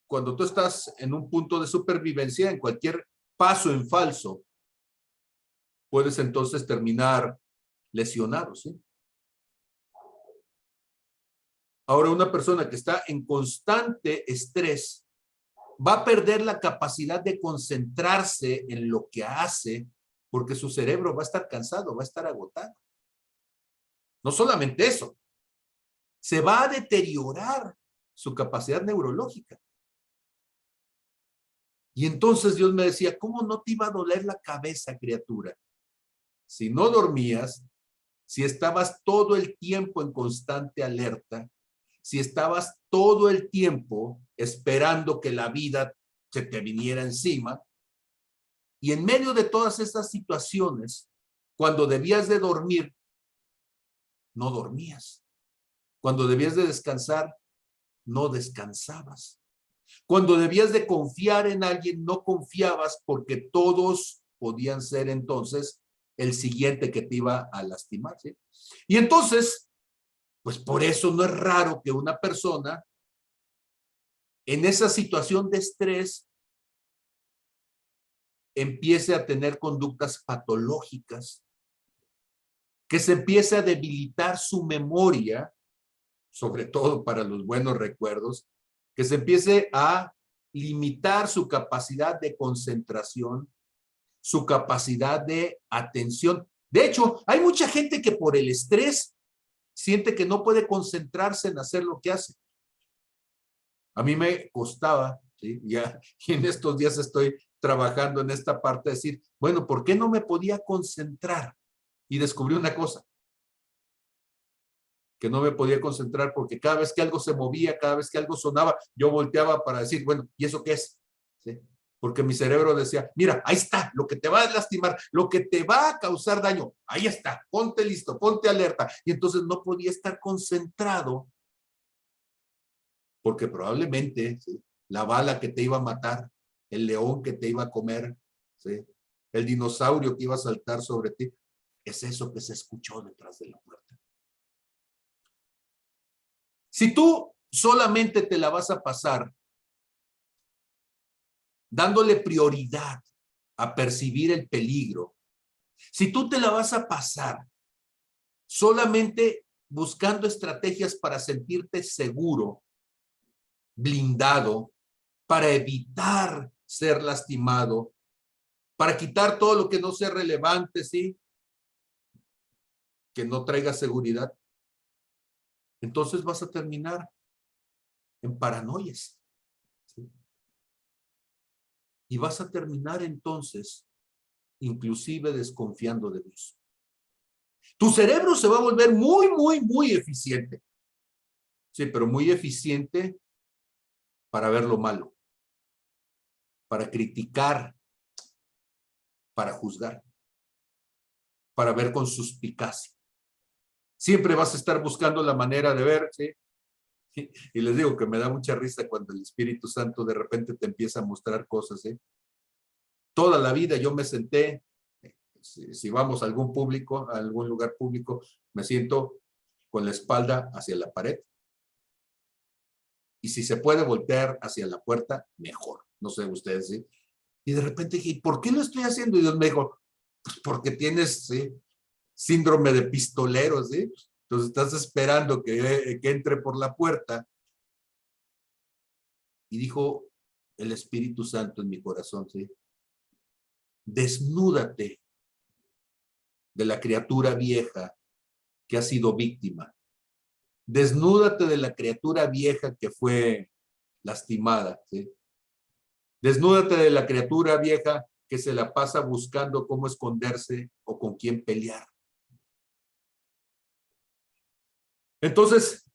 S1: cuando tú estás en un punto de supervivencia, en cualquier paso en falso, puedes entonces terminar lesionado, ¿sí? Ahora, una persona que está en constante estrés va a perder la capacidad de concentrarse en lo que hace, porque su cerebro va a estar cansado, va a estar agotado. No solamente eso, se va a deteriorar su capacidad neurológica. Y entonces Dios me decía, ¿cómo no te iba a doler la cabeza, criatura? Si no dormías, si estabas todo el tiempo en constante alerta, si estabas todo el tiempo esperando que la vida se te viniera encima, y en medio de todas estas situaciones, cuando debías de dormir, no dormías. Cuando debías de descansar, no descansabas. Cuando debías de confiar en alguien, no confiabas, porque todos podían ser entonces el siguiente que te iba a lastimar, ¿sí? Y entonces, pues por eso no es raro que una persona en esa situación de estrés empiece a tener conductas patológicas, que se empiece a debilitar su memoria, sobre todo para los buenos recuerdos, que se empiece a limitar su capacidad de concentración, su capacidad de atención. De hecho, hay mucha gente que por el estrés siente que no puede concentrarse en hacer lo que hace. A mí me costaba, ¿sí? Ya, y en estos días estoy trabajando en esta parte de decir, bueno, ¿por qué no me podía concentrar? Y descubrí una cosa, que no me podía concentrar porque cada vez que algo se movía, cada vez que algo sonaba, yo volteaba para decir, bueno, ¿y eso qué es? ¿Sí? Porque mi cerebro decía, mira, ahí está, lo que te va a lastimar, lo que te va a causar daño, ahí está, ponte listo, ponte alerta. Y entonces no podía estar concentrado porque probablemente, ¿sí?, la bala que te iba a matar, el león que te iba a comer, ¿sí?, el dinosaurio que iba a saltar sobre ti, es eso que se escuchó detrás de la puerta. Si tú solamente te la vas a pasar dándole prioridad a percibir el peligro, si tú te la vas a pasar solamente buscando estrategias para sentirte seguro, blindado, para evitar ser lastimado, para quitar todo lo que no sea relevante, ¿sí?, que no traiga seguridad, entonces vas a terminar en paranoias, ¿sí? Y vas a terminar entonces inclusive desconfiando de Dios. Tu cerebro se va a volver muy, muy, muy eficiente. Sí, pero muy eficiente para ver lo malo, para criticar, para juzgar, para ver con suspicacia. Siempre vas a estar buscando la manera de ver, ¿sí? Y les digo que me da mucha risa cuando el Espíritu Santo de repente te empieza a mostrar cosas, ¿sí? Toda la vida yo me senté, si vamos a algún público, a algún lugar público, me siento con la espalda hacia la pared. Y si se puede voltear hacia la puerta, mejor. No sé ustedes, ¿sí? Y de repente dije, ¿por qué lo estoy haciendo? Y Dios me dijo, pues porque tienes, ¿sí?, síndrome de pistolero, ¿sí? Entonces estás esperando que entre por la puerta. Y dijo el Espíritu Santo en mi corazón, ¿sí? Desnúdate de la criatura vieja que ha sido víctima. Desnúdate de la criatura vieja que fue lastimada, ¿sí? Desnúdate de la criatura vieja que se la pasa buscando cómo esconderse o con quién pelear. Entonces,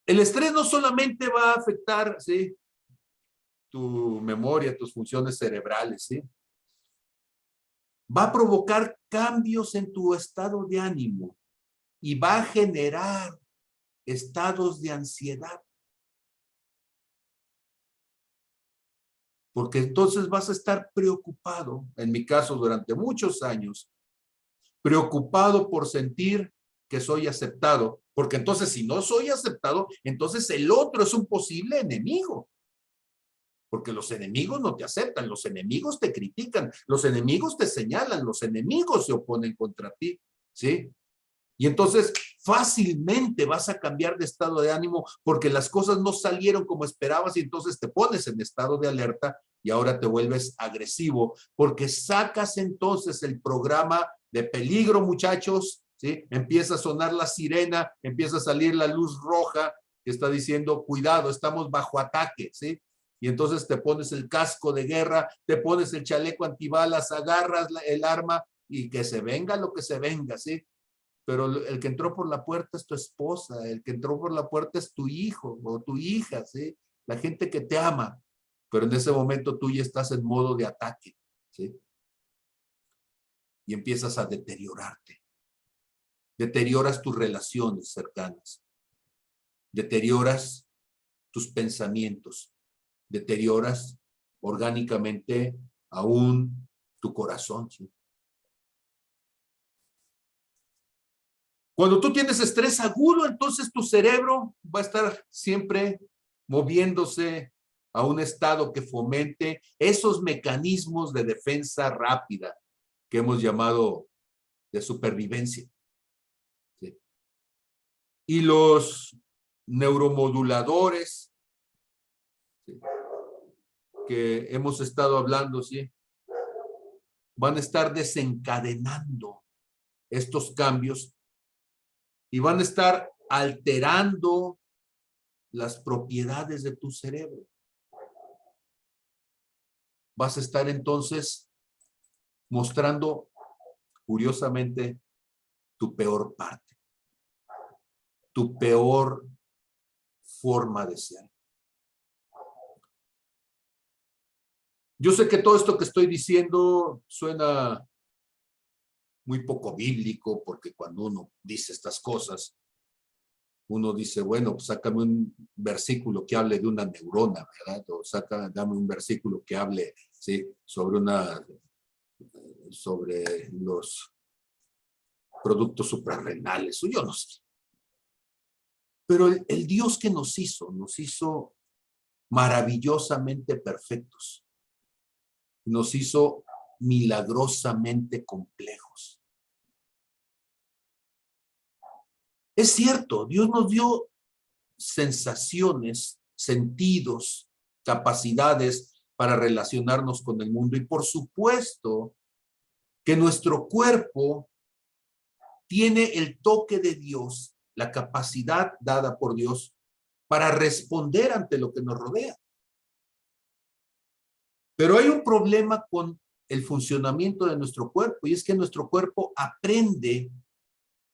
S1: el estrés no solamente va a afectar, ¿sí?, tu memoria, tus funciones cerebrales, ¿sí?, va a provocar cambios en tu estado de ánimo y va a generar estados de ansiedad. Porque entonces vas a estar preocupado, en mi caso durante muchos años, preocupado por sentir que soy aceptado, porque entonces si no soy aceptado, entonces el otro es un posible enemigo. Porque los enemigos no te aceptan, los enemigos te critican, los enemigos te señalan, los enemigos se oponen contra ti, ¿sí? Y entonces fácilmente vas a cambiar de estado de ánimo porque las cosas no salieron como esperabas y entonces te pones en estado de alerta y ahora te vuelves agresivo porque sacas entonces el programa de peligro, muchachos, ¿sí? Empieza a sonar la sirena, empieza a salir la luz roja que está diciendo, cuidado, estamos bajo ataque, ¿sí? Y entonces te pones el casco de guerra, te pones el chaleco antibalas, agarras el arma y que se venga lo que se venga, ¿sí? Pero el que entró por la puerta es tu esposa, el que entró por la puerta es tu hijo o tu hija, ¿sí? La gente que te ama, pero en ese momento tú ya estás en modo de ataque, ¿sí? Y empiezas a deteriorarte. Deterioras tus relaciones cercanas, deterioras tus pensamientos, deterioras orgánicamente aún tu corazón, ¿sí? Cuando tú tienes estrés agudo, entonces tu cerebro va a estar siempre moviéndose a un estado que fomente esos mecanismos de defensa rápida que hemos llamado de supervivencia, ¿sí? Y los neuromoduladores, ¿sí?, que hemos estado hablando, ¿sí?, van a estar desencadenando estos cambios y van a estar alterando las propiedades de tu cerebro. Vas a estar entonces mostrando, curiosamente, tu peor parte, tu peor forma de ser. Yo sé que todo esto que estoy diciendo suena muy poco bíblico, porque cuando uno dice estas cosas, uno dice, bueno, pues sácame un versículo que hable de una neurona, ¿verdad? O dame un versículo que hable, ¿sí? sobre los productos suprarrenales, o yo no sé. Pero el Dios que nos hizo maravillosamente perfectos. Nos hizo milagrosamente complejos. Es cierto, Dios nos dio sensaciones, sentidos, capacidades para relacionarnos con el mundo. Y por supuesto que nuestro cuerpo tiene el toque de Dios, la capacidad dada por Dios para responder ante lo que nos rodea. Pero hay un problema con el funcionamiento de nuestro cuerpo, y es que nuestro cuerpo aprende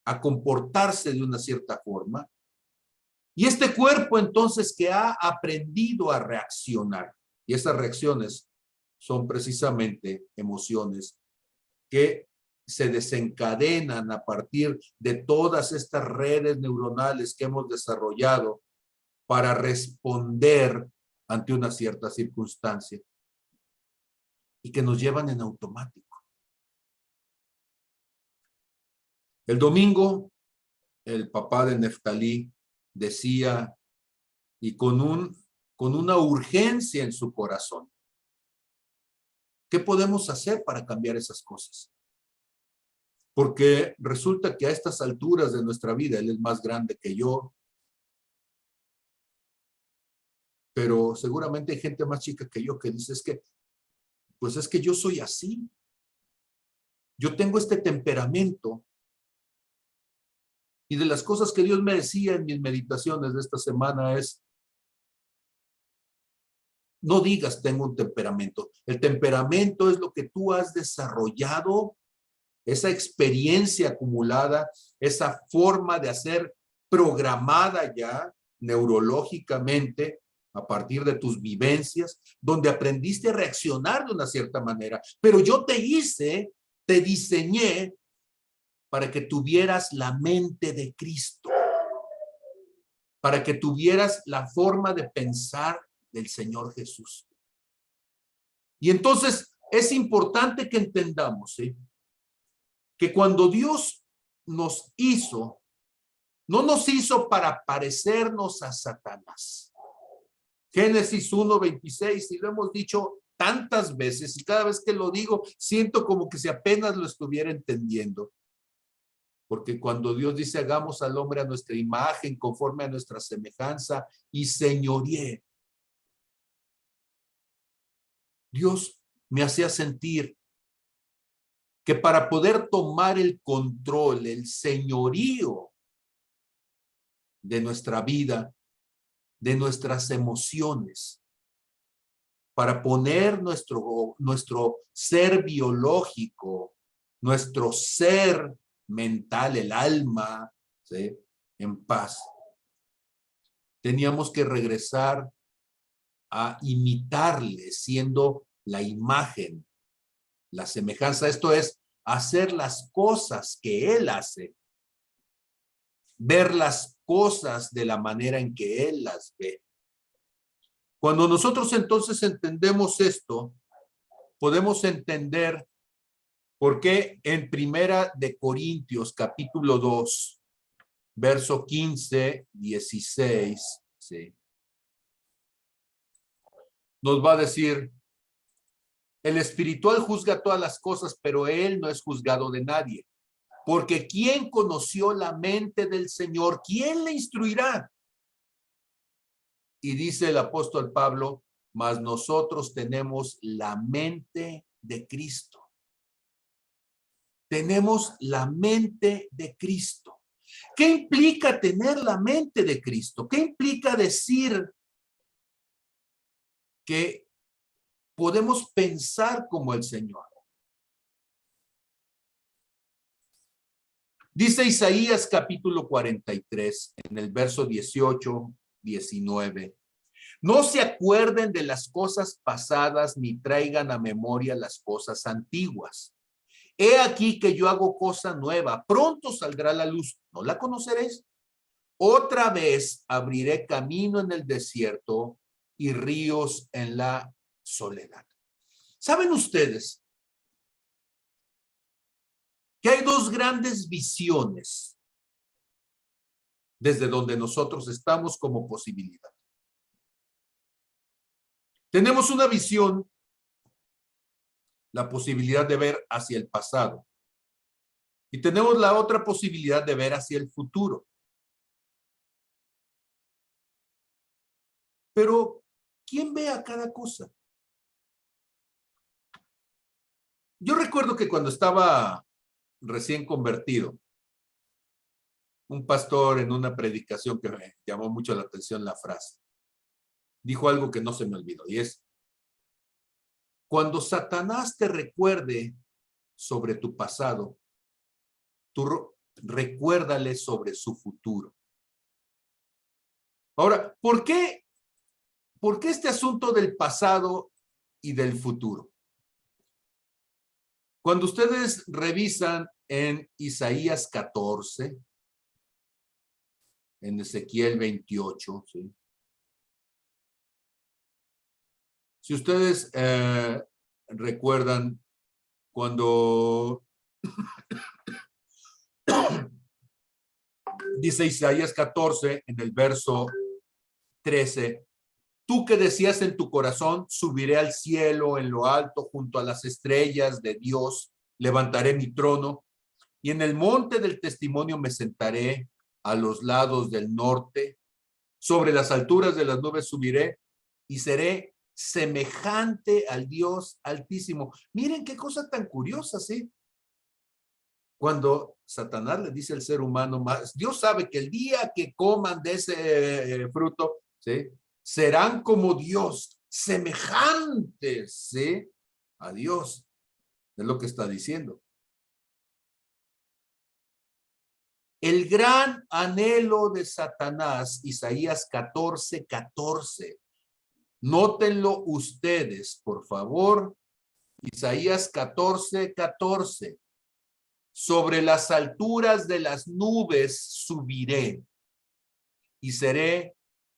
S1: a comportarse de una cierta forma, y este cuerpo entonces que ha aprendido a reaccionar, y esas reacciones son precisamente emociones que se desencadenan a partir de todas estas redes neuronales que hemos desarrollado para responder ante una cierta circunstancia y que nos llevan en automático. El domingo, el papá de Neftalí decía, y con una urgencia en su corazón, ¿qué podemos hacer para cambiar esas cosas? Porque resulta que a estas alturas de nuestra vida, él es más grande que yo, pero seguramente hay gente más chica que yo que dice, pues es que yo soy así. Yo tengo este temperamento. Y de las cosas que Dios me decía en mis meditaciones de esta semana es, no digas tengo un temperamento. El temperamento es lo que tú has desarrollado, esa experiencia acumulada, esa forma de hacer programada ya neurológicamente a partir de tus vivencias, donde aprendiste a reaccionar de una cierta manera. Pero yo te diseñé para que tuvieras la mente de Cristo, para que tuvieras la forma de pensar del Señor Jesús. Y entonces es importante que entendamos, ¿sí?, que cuando Dios nos hizo, no nos hizo para parecernos a Satanás. Génesis 1:26, y lo hemos dicho tantas veces, y cada vez que lo digo, siento como que si apenas lo estuviera entendiendo. Porque cuando Dios dice, hagamos al hombre a nuestra imagen, conforme a nuestra semejanza, y señoríe, Dios me hacía sentir que para poder tomar el control, el señorío de nuestra vida, de nuestras emociones, para poner nuestro ser biológico, nuestro ser mental, el alma, ¿sí?, en paz, teníamos que regresar a imitarle, siendo la imagen, la semejanza. Esto es, hacer las cosas que Él hace, ver las cosas de la manera en que Él las ve. Cuando nosotros entonces entendemos esto, podemos entender por qué en Primera de Corintios, capítulo 2, verso 15, 16, ¿sí?, nos va a decir, el espiritual juzga todas las cosas, pero él no es juzgado de nadie. Porque ¿quién conoció la mente del Señor? ¿Quién le instruirá? Y dice el apóstol Pablo, mas nosotros tenemos la mente de Cristo. Tenemos la mente de Cristo. ¿Qué implica tener la mente de Cristo? ¿Qué implica decir que podemos pensar como el Señor? Dice Isaías capítulo 43, en el verso 18, 19. No se acuerden de las cosas pasadas ni traigan a memoria las cosas antiguas. He aquí que yo hago cosa nueva, pronto saldrá la luz, ¿no la conoceréis? Otra vez abriré camino en el desierto y ríos en la soledad. ¿Saben ustedes que hay dos grandes visiones desde donde nosotros estamos como posibilidad? Tenemos una visión, la posibilidad de ver hacia el pasado, y tenemos la otra posibilidad de ver hacia el futuro. Pero, ¿quién ve a cada cosa? Yo recuerdo que cuando estaba recién convertido, un pastor en una predicación que me llamó mucho la atención la frase, dijo algo que no se me olvidó, y es: cuando Satanás te recuerde sobre tu pasado, tú recuérdale sobre su futuro. Ahora, ¿por qué este asunto del pasado y del futuro? Cuando ustedes revisan en Isaías 14, en Ezequiel 28, ¿sí? Si ustedes recuerdan cuando dice Isaías 14 en el verso 13, tú que decías en tu corazón, subiré al cielo en lo alto junto a las estrellas de Dios, levantaré mi trono y en el monte del testimonio me sentaré a los lados del norte, sobre las alturas de las nubes subiré y seré semejante al Dios Altísimo. Miren qué cosa tan curiosa, ¿sí? Cuando Satanás le dice al ser humano, Dios sabe que el día que coman de ese fruto, ¿sí? Serán como Dios, semejantes, ¿sí? A Dios. Es lo que está diciendo. El gran anhelo de Satanás, Isaías 14, 14. Nótenlo ustedes, por favor. Isaías 14, 14. Sobre las alturas de las nubes subiré y seré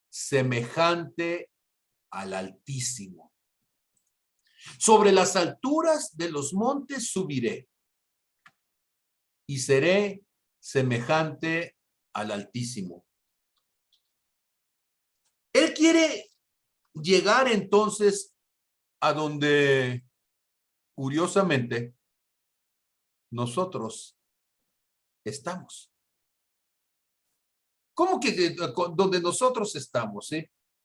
S1: semejante al Altísimo. Sobre las alturas de los montes subiré y seré semejante al Altísimo. Él quiere llegar entonces a donde, curiosamente, nosotros estamos. ¿Cómo que donde nosotros estamos?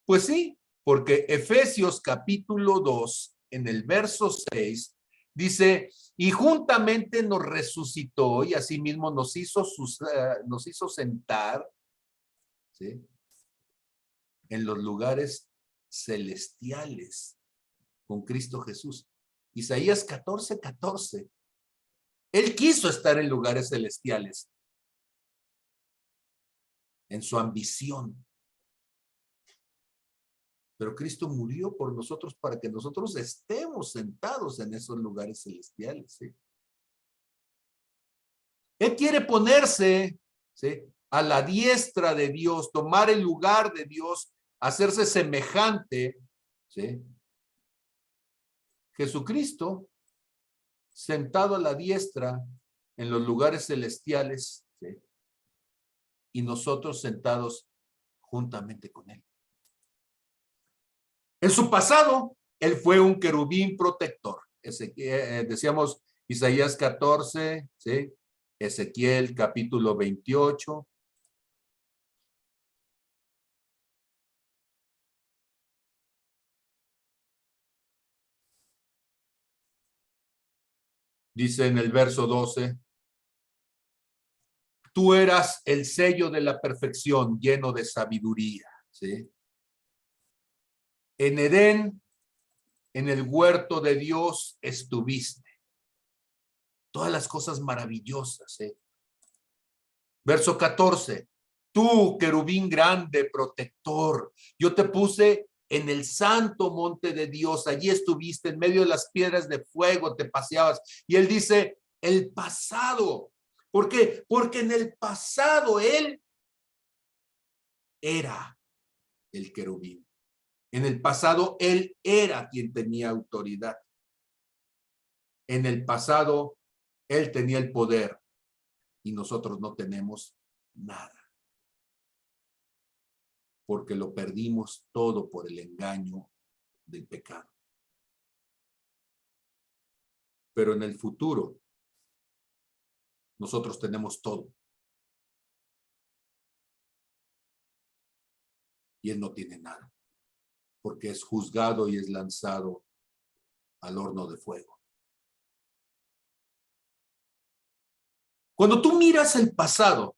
S1: Pues sí, porque Efesios capítulo 2, en el verso 6, dice, y juntamente nos resucitó y asimismo nos hizo sentar, ¿sí?, en los lugares celestiales con Cristo Jesús. Isaías 14, 14. Él quiso estar en lugares celestiales, en su ambición. Pero Cristo murió por nosotros para que nosotros estemos sentados en esos lugares celestiales, ¿sí? Él quiere ponerse, ¿sí?, a la diestra de Dios, tomar el lugar de Dios, hacerse semejante, ¿sí? Jesucristo, sentado a la diestra en los lugares celestiales, ¿sí?, y nosotros sentados juntamente con él. En su pasado, él fue un querubín protector. Decíamos Isaías 14, ¿sí?, Ezequiel capítulo 28. Dice en el verso 12, Tú eras el sello de la perfección, lleno de sabiduría, ¿sí? En Edén, en el huerto de Dios, estuviste. Todas las cosas maravillosas, ¿eh? Verso 14. Tú, querubín grande, protector, yo te puse en el santo monte de Dios. Allí estuviste en medio de las piedras de fuego, te paseabas. Y él dice, el pasado. ¿Por qué? Porque en el pasado él era el querubín. En el pasado él era quien tenía autoridad. En el pasado él tenía el poder y nosotros no tenemos nada. Porque lo perdimos todo por el engaño del pecado. Pero en el futuro nosotros tenemos todo. Y él no tiene nada. Porque es juzgado y es lanzado al horno de fuego. Cuando tú miras el pasado,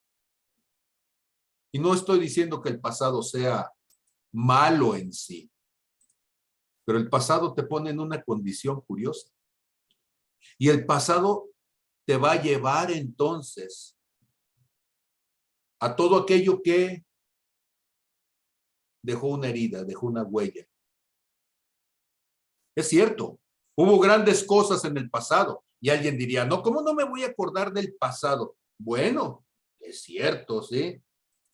S1: y no estoy diciendo que el pasado sea malo en sí, pero el pasado te pone en una condición curiosa. Y el pasado te va a llevar entonces a todo aquello que dejó una herida, dejó una huella. Es cierto, hubo grandes cosas en el pasado y alguien diría, no, ¿cómo no me voy a acordar del pasado? Bueno, es cierto, ¿sí?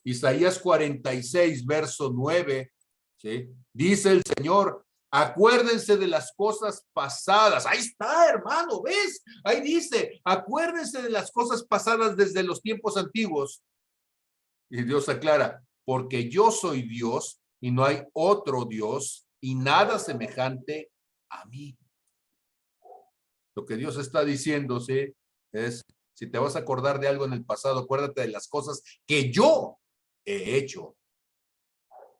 S1: Isaías 46, verso 9, ¿sí? Dice el Señor, acuérdense de las cosas pasadas. Ahí está, hermano, ¿ves? Ahí dice, acuérdense de las cosas pasadas desde los tiempos antiguos. Y Dios aclara, porque yo soy Dios y no hay otro Dios y nada semejante a mí. Lo que Dios está diciendo, ¿sí? Es, si te vas a acordar de algo en el pasado, acuérdate de las cosas que yo he hecho,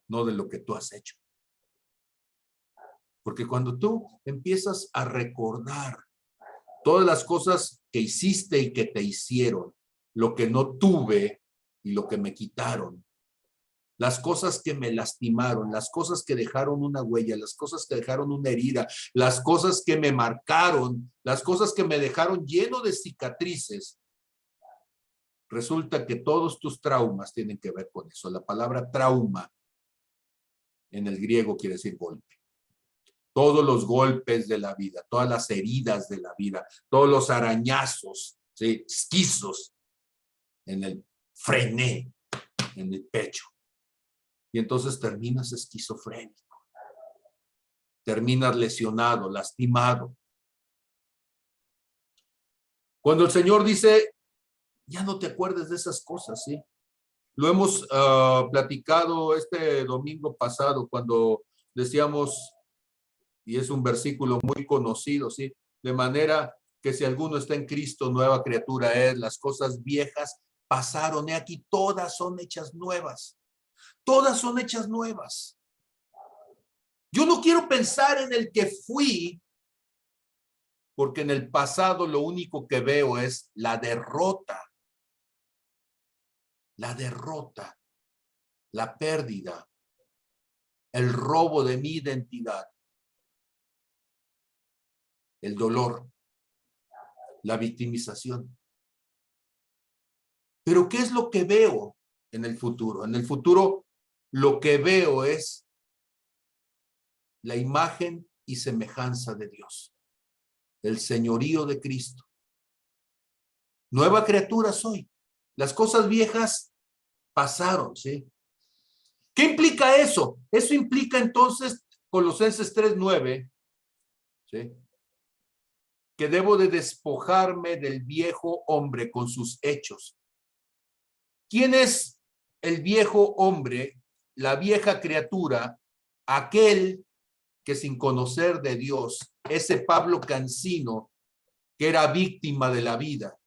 S1: no de lo que tú has hecho. Porque cuando tú empiezas a recordar todas las cosas que hiciste y que te hicieron, lo que no tuve y lo que me quitaron, las cosas que me lastimaron, las cosas que dejaron una huella, las cosas que dejaron una herida, las cosas que me marcaron, las cosas que me dejaron lleno de cicatrices, resulta que todos tus traumas tienen que ver con eso. La palabra trauma en el griego quiere decir golpe. Todos los golpes de la vida, todas las heridas de la vida, todos los arañazos, ¿sí? Esquizos en el frené, en el pecho. Y entonces terminas esquizofrénico. Terminas lesionado, lastimado. Cuando el Señor dice, ya no te acuerdes de esas cosas, ¿sí? Lo hemos platicado este domingo pasado cuando decíamos, y es un versículo muy conocido, ¿sí? De manera que si alguno está en Cristo, nueva criatura es, las cosas viejas pasaron, y aquí todas son hechas nuevas. Todas son hechas nuevas. Yo no quiero pensar en el que fui, porque en el pasado lo único que veo es la derrota, la pérdida, el robo de mi identidad, el dolor, la victimización. Pero ¿qué es lo que veo en el futuro? En el futuro lo que veo es la imagen y semejanza de Dios, el señorío de Cristo. Nueva criatura soy. Las cosas viejas pasaron, ¿sí? ¿Qué implica eso? Eso implica entonces, Colosenses 3:9, ¿sí? Que debo de despojarme del viejo hombre con sus hechos. ¿Quién es el viejo hombre, la vieja criatura, aquel que sin conocer de Dios, ese Pablo Cancino, que era víctima de la vida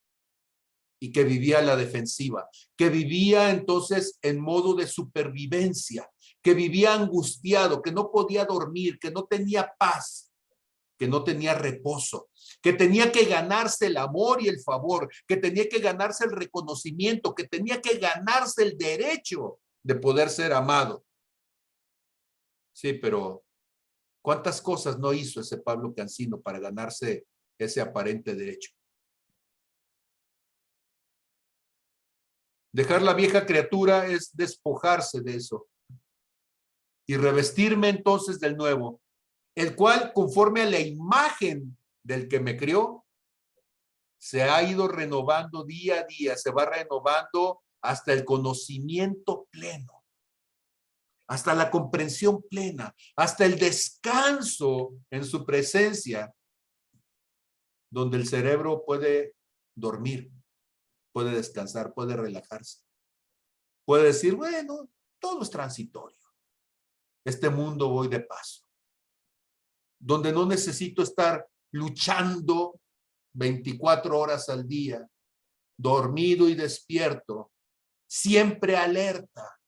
S1: y que vivía a la defensiva, que vivía entonces en modo de supervivencia, que vivía angustiado, que no podía dormir, que no tenía paz, que no tenía reposo, que tenía que ganarse el amor y el favor, que tenía que ganarse el reconocimiento, que tenía que ganarse el derecho de poder ser amado. Sí, pero ¿cuántas cosas no hizo ese Pablo Cancino para ganarse ese aparente derecho? Dejar la vieja criatura es despojarse de eso y revestirme entonces del nuevo, el cual, conforme a la imagen del que me crió, se ha ido renovando día a día, se va renovando hasta el conocimiento pleno, hasta la comprensión plena, hasta el descanso en su presencia, donde el cerebro puede dormir, puede descansar, puede relajarse, puede decir, bueno, todo es transitorio. Este mundo voy de paso, donde no necesito estar luchando 24 horas al día, dormido y despierto, siempre alerta,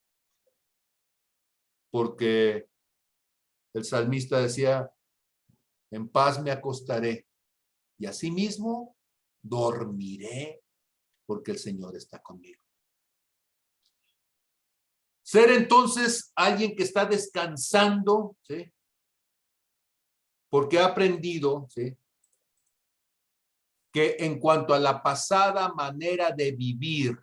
S1: porque el salmista decía, en paz me acostaré y asimismo dormiré porque el Señor está conmigo. Ser entonces alguien que está descansando, ¿sí? Porque ha aprendido, ¿sí? Que en cuanto a la pasada manera de vivir,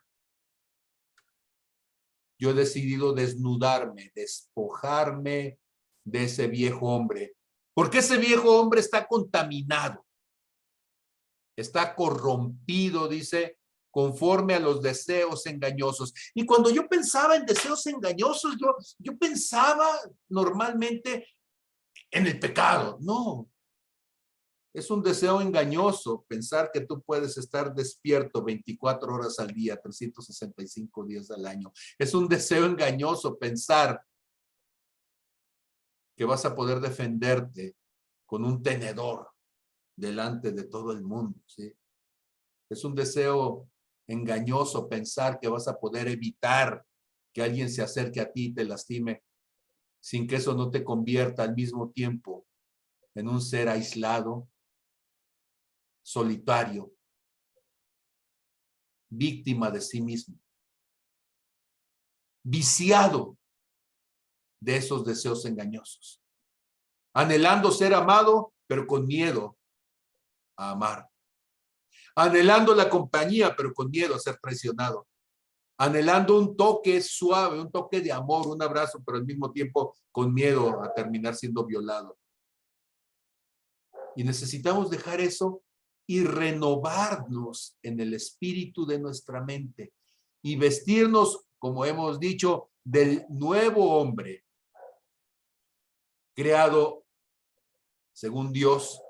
S1: yo he decidido desnudarme, despojarme de ese viejo hombre, porque ese viejo hombre está contaminado, está corrompido, dice, conforme a los deseos engañosos. Y cuando yo pensaba en deseos engañosos, yo pensaba normalmente en el pecado. No, es un deseo engañoso pensar que tú puedes estar despierto 24 horas al día, 365 días al año. Es un deseo engañoso pensar que vas a poder defenderte con un tenedor delante de todo el mundo, ¿sí? Es un deseo engañoso pensar que vas a poder evitar que alguien se acerque a ti y te lastime sin que eso no te convierta al mismo tiempo en un ser aislado, solitario, víctima de sí mismo, viciado de esos deseos engañosos, anhelando ser amado, pero con miedo a amar, anhelando la compañía, pero con miedo a ser traicionado, anhelando un toque suave, un toque de amor, un abrazo, pero al mismo tiempo con miedo a terminar siendo violado. Y necesitamos dejar eso y renovarnos en el espíritu de nuestra mente y vestirnos, como hemos dicho, del nuevo hombre creado según Dios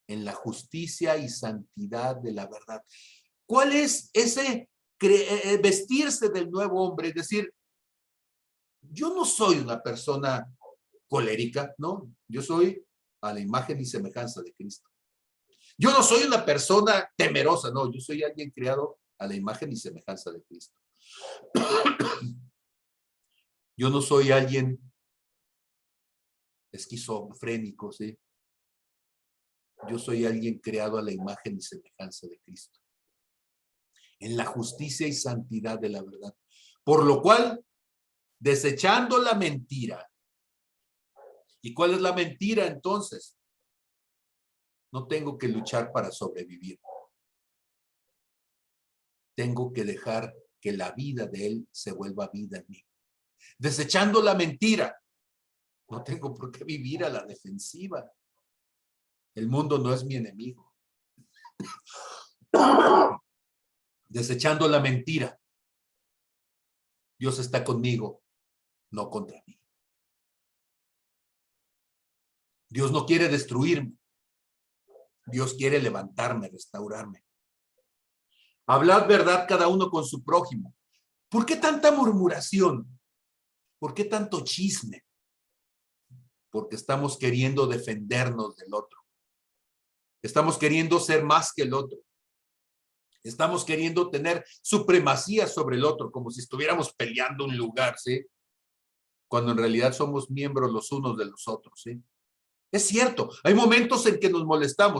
S1: en la justicia y santidad de la verdad. ¿Cuál es ese vestirse del nuevo hombre? Es decir, yo no soy una persona colérica, ¿no? Yo soy a la imagen y semejanza de Cristo. Yo no soy una persona temerosa, no, yo soy alguien creado a la imagen y semejanza de Cristo. Yo no soy alguien esquizofrénico, ¿sí? Yo soy alguien creado a la imagen y semejanza de Cristo, en la justicia y santidad de la verdad. Por lo cual, desechando la mentira. ¿Y cuál es la mentira entonces? No tengo que luchar para sobrevivir. Tengo que dejar que la vida de él se vuelva vida en mí. Desechando la mentira. No tengo por qué vivir a la defensiva. El mundo no es mi enemigo. Desechando la mentira. Dios está conmigo, no contra mí. Dios no quiere destruirme. Dios quiere levantarme, restaurarme. Hablad verdad cada uno con su prójimo. ¿Por qué tanta murmuración? ¿Por qué tanto chisme? Porque estamos queriendo defendernos del otro. Estamos queriendo ser más que el otro. Estamos queriendo tener supremacía sobre el otro, como si estuviéramos peleando un lugar, ¿sí? Cuando en realidad somos miembros los unos de los otros, ¿sí? Es cierto, hay momentos en que nos molestamos.